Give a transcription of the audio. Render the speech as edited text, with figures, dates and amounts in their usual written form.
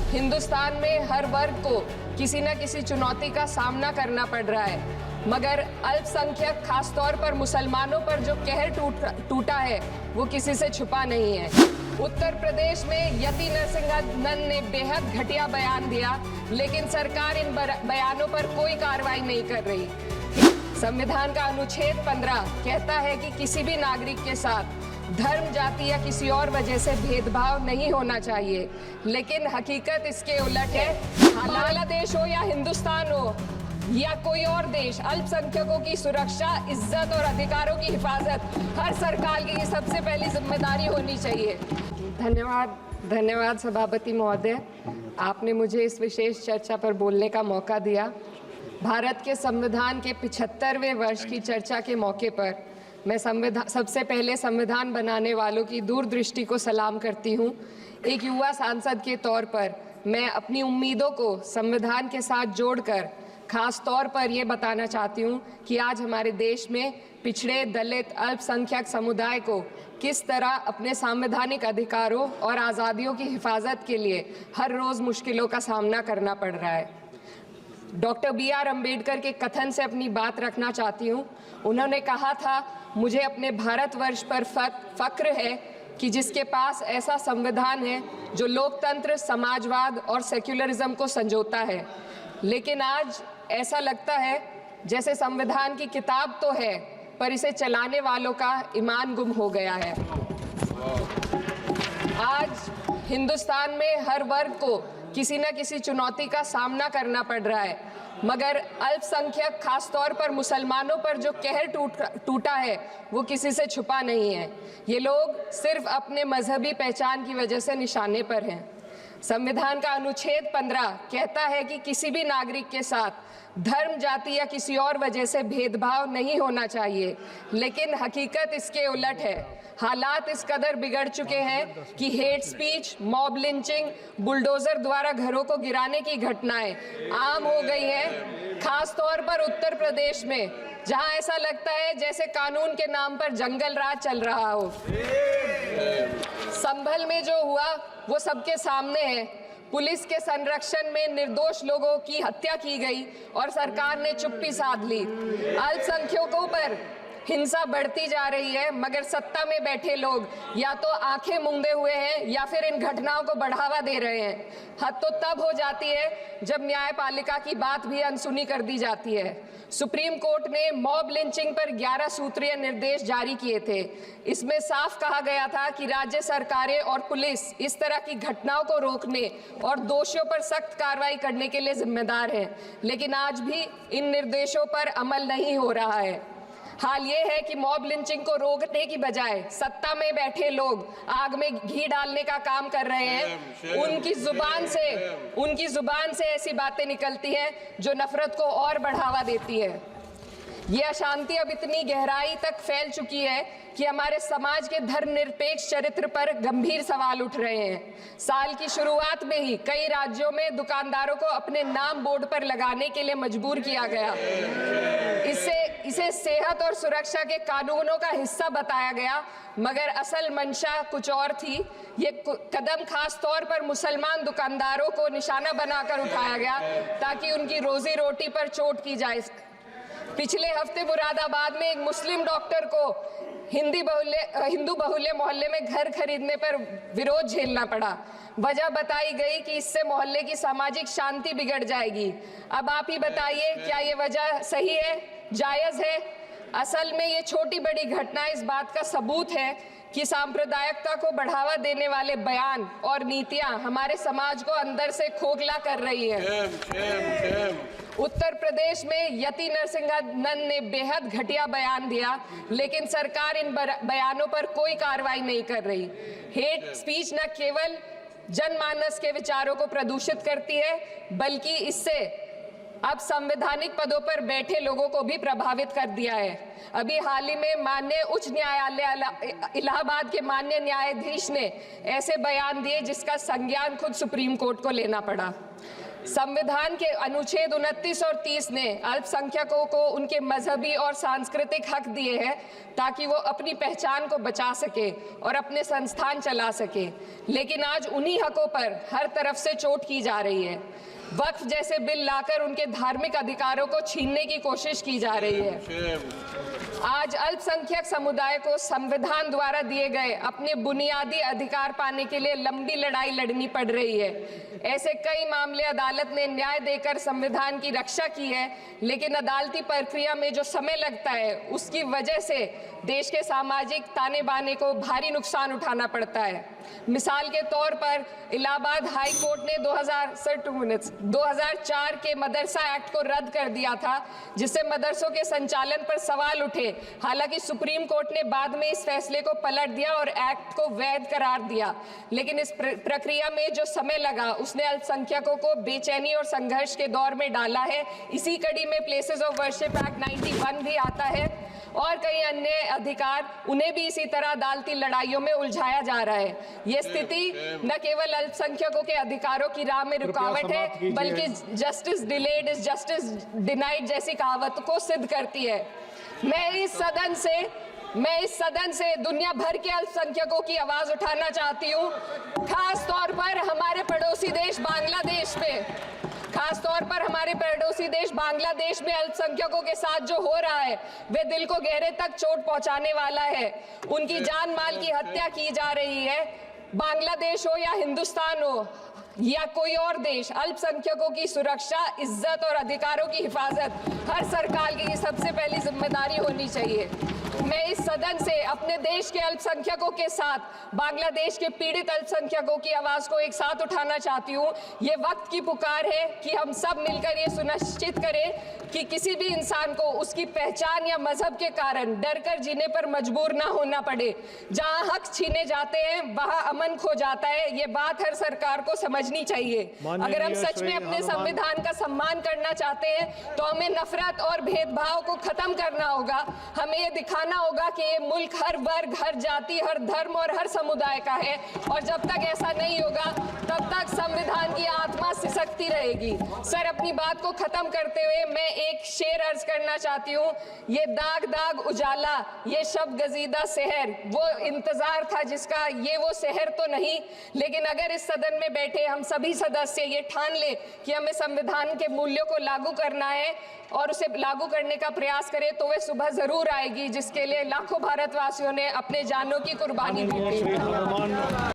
हिंदुस्तान में हर वर्ग को किसी न किसी चुनौती का सामना करना पड़ रहा है, मगर अल्पसंख्यक खासतौर पर मुसलमानों पर जो कहर टूटा है वो किसी से छुपा नहीं है। उत्तर प्रदेश में यति नरसिंहन ने बेहद घटिया बयान दिया, लेकिन सरकार इन बयानों पर कोई कार्रवाई नहीं कर रही। संविधान का अनुच्छेद 15 कहता है कि किसी भी नागरिक के साथ धर्म, जाति या किसी और वजह से भेदभाव नहीं होना चाहिए, लेकिन हकीकत इसके उलट है। बांग्लादेश हो या हिंदुस्तान हो या कोई और देश, अल्पसंख्यकों की सुरक्षा, इज्जत और अधिकारों की हिफाजत हर सरकार की सबसे पहली जिम्मेदारी होनी चाहिए। धन्यवाद सभापति महोदय, आपने मुझे इस विशेष चर्चा पर बोलने का मौका दिया। भारत के संविधान के 75वें वर्ष की चर्चा के मौके पर मैं सबसे पहले संविधान बनाने वालों की दूरदृष्टि को सलाम करती हूँ। एक युवा सांसद के तौर पर मैं अपनी उम्मीदों को संविधान के साथ जोड़कर खास तौर पर ये बताना चाहती हूँ कि आज हमारे देश में पिछड़े, दलित, अल्पसंख्यक समुदाय को किस तरह अपने संवैधानिक अधिकारों और आज़ादियों की हिफाजत के लिए हर रोज़ मुश्किलों का सामना करना पड़ रहा है। Doctor B.R. अम्बेडकर के कथन से अपनी बात रखना चाहती हूँ। उन्होंने कहा था, मुझे अपने भारतवर्ष पर फक्र है कि जिसके पास ऐसा संविधान है जो लोकतंत्र, समाजवाद और सेक्युलरिज्म को संजोता है। लेकिन आज ऐसा लगता है जैसे संविधान की किताब तो है, पर इसे चलाने वालों का ईमान गुम हो गया है। आज हिंदुस्तान में हर वर्ग को किसी न किसी चुनौती का सामना करना पड़ रहा है, मगर अल्पसंख्यक खासतौर पर मुसलमानों पर जो कहर टूटा है वो किसी से छुपा नहीं है। ये लोग सिर्फ अपने मजहबी पहचान की वजह से निशाने पर हैं। संविधान का अनुच्छेद 15 कहता है कि किसी भी नागरिक के साथ धर्म, जाति या किसी और वजह से भेदभाव नहीं होना चाहिए, लेकिन हकीकत इसके उलट है। हालात इस कदर बिगड़ चुके हैं कि hate speech, mob lynching, bulldozer द्वारा घरों को गिराने की घटनाएं आम हो गई हैं, खास तौर पर उत्तर प्रदेश में, जहां ऐसा लगता है जैसे कानून के नाम पर जंगल राज चल रहा हो। संभल में जो हुआ वो सबके सामने है। पुलिस के संरक्षण में निर्दोष लोगों की हत्या की गई और सरकार ने चुप्पी साध ली। अल्पसंख्यकों पर हिंसा बढ़ती जा रही है, मगर सत्ता में बैठे लोग या तो आंखें मूंदे हुए हैं या फिर इन घटनाओं को बढ़ावा दे रहे हैं। हद तो तब हो जाती है जब न्यायपालिका की बात भी अनसुनी कर दी जाती है। सुप्रीम कोर्ट ने मॉब लिंचिंग पर 11 सूत्रीय निर्देश जारी किए थे। इसमें साफ कहा गया था कि राज्य सरकारें और पुलिस इस तरह की घटनाओं को रोकने और दोषियों पर सख्त कार्रवाई करने के लिए जिम्मेदार हैं, लेकिन आज भी इन निर्देशों पर अमल नहीं हो रहा है। हाल ये है कि मॉब लिंचिंग को रोकने की बजाय सत्ता में बैठे लोग आग में घी डालने का काम कर रहे हैं। उनकी जुबान से ऐसी बातें निकलती हैं जो नफरत को और बढ़ावा देती है। ये अशांति अब इतनी गहराई तक फैल चुकी है कि हमारे समाज के धर्मनिरपेक्ष चरित्र पर गंभीर सवाल उठ रहे हैं। साल की शुरुआत में ही कई राज्यों में दुकानदारों को अपने नाम बोर्ड पर लगाने के लिए मजबूर किया गया। इसे सेहत और सुरक्षा के कानूनों का हिस्सा बताया गया, मगर असल मंशा कुछ और थी। ये कदम खास तौर पर मुसलमान दुकानदारों को निशाना बनाकर उठाया गया ताकि उनकी रोजी रोटी पर चोट की जाए। पिछले हफ्ते मुरादाबाद में एक मुस्लिम डॉक्टर को हिंदू बहुल्य मोहल्ले में घर खरीदने पर विरोध झेलना पड़ा। वजह बताई गई कि इससे मोहल्ले की सामाजिक शांति बिगड़ जाएगी। अब आप ही बताइए, क्या ये वजह सही है, जायज है? असल में ये छोटी बड़ी घटना इस बात का सबूत है कि सांप्रदायिकता को बढ़ावा देने वाले बयान और नीतियां हमारे समाज को अंदर से खोखला कर रही है। उत्तर प्रदेश में यति नरसिंहन ने बेहद घटिया बयान दिया, लेकिन सरकार इन बयानों पर कोई कार्रवाई नहीं कर रही। हेट स्पीच न केवल जनमानस के विचारों को प्रदूषित करती है, बल्कि इससे अब संवैधानिक पदों पर बैठे लोगों को भी प्रभावित कर दिया है। अभी हाल ही में माननीय उच्च न्यायालय इलाहाबाद के माननीय न्यायाधीश ने ऐसे बयान दिए जिसका संज्ञान खुद सुप्रीम कोर्ट को लेना पड़ा। संविधान के अनुच्छेद 29 और 30 ने अल्पसंख्यकों को उनके मजहबी और सांस्कृतिक हक दिए हैं ताकि वो अपनी पहचान को बचा सके और अपने संस्थान चला सके, लेकिन आज उन्हीं हकों पर हर तरफ से चोट की जा रही है। वक्फ जैसे बिल लाकर उनके धार्मिक अधिकारों को छीनने की कोशिश की जा रही है। आज अल्पसंख्यक समुदाय को संविधान द्वारा दिए गए अपने बुनियादी अधिकार पाने के लिए लंबी लड़ाई लड़नी पड़ रही है। ऐसे कई मामले अदालत ने न्याय देकर संविधान की रक्षा की है, लेकिन अदालती प्रक्रिया में जो समय लगता है उसकी वजह से देश के सामाजिक ताने बाने को भारी नुकसान उठाना पड़ता है। मिसाल के तौर पर इलाहाबाद हाई कोर्ट ने 2004 के मदरसा एक्ट को रद्द कर दिया था, जिससे मदरसों के संचालन पर सवाल उठे। हालांकि सुप्रीम कोर्ट ने बाद में इस फैसले को पलट दिया और एक्ट को वैध करार दिया, लेकिन इस प्रक्रिया में जो समय लगा उसने अल्पसंख्यकों को बेचैनी और संघर्ष के दौर में डाला है। इसी कड़ी में प्लेसेस ऑफ वर्शिप एक्ट 91 भी आता है और कई अन्य अधिकार, उन्हें भी इसी तरह अदालती लड़ाइयों में उलझाया जा रहा है। ये स्थिति न केवल अल्पसंख्यकों के अधिकारों की राह में रुकावट है, बल्कि justice delayed is justice denied जैसी कहावत को सिद्ध करती है। मैं इस सदन से दुनिया भर के अल्पसंख्यकों की आवाज उठाना चाहती हूँ, खास तौर पर हमारे पड़ोसी देश बांग्लादेश में अल्पसंख्यकों के साथ जो हो रहा है वे दिल को गहरे तक चोट पहुंचाने वाला है। उनकी जान माल की हत्या की जा रही है। बांग्लादेश हो या हिंदुस्तान हो या कोई और देश, अल्पसंख्यकों की सुरक्षा, इज्जत और अधिकारों की हिफाजत हर सरकार की सबसे पहली जिम्मेदारी होनी चाहिए। मैं इस सदन से अपने देश के अल्पसंख्यकों के साथ बांग्लादेश के पीड़ित अल्पसंख्यकों की आवाज को एक साथ उठाना चाहती हूँ। ये वक्त की पुकार है कि हम सब मिलकर ये सुनिश्चित करें कि किसी भी इंसान को उसकी पहचान या मजहब के कारण डर कर जीने पर मजबूर ना होना पड़े। जहाँ हक छीने जाते हैं वहाँ अमन खो जाता है। ये बात हर सरकार को समझनी चाहिए। अगर हम सच में अपने संविधान का सम्मान करना चाहते हैं तो हमें नफरत और भेदभाव को खत्म करना होगा। हमें ये दिखाना होगा कि ये मुल्क हर वर्ग, हर जाति, हर धर्म और हर समुदाय का है, और जब तक ऐसा नहीं होगा तब तक संविधान की आत्मा सिसकती रहेगी। सर, अपनी बात को खत्म करते हुए मैं एक शेर अर्ज करना चाहती हूँ। ये दाग दाग उजाला, ये शब गजीदा शहर, वो इंतजार था जिसका, ये वो शहर तो नहीं। लेकिन अगर इस सदन में बैठे हम सभी सदस्य ये ठान ले कि हमें संविधान के मूल्यों को लागू करना है और उसे लागू करने का प्रयास करें, तो वह सुबह जरूर आएगी जिसके लिए लाखों भारतवासियों ने अपने जानों की कुर्बानी दी थी।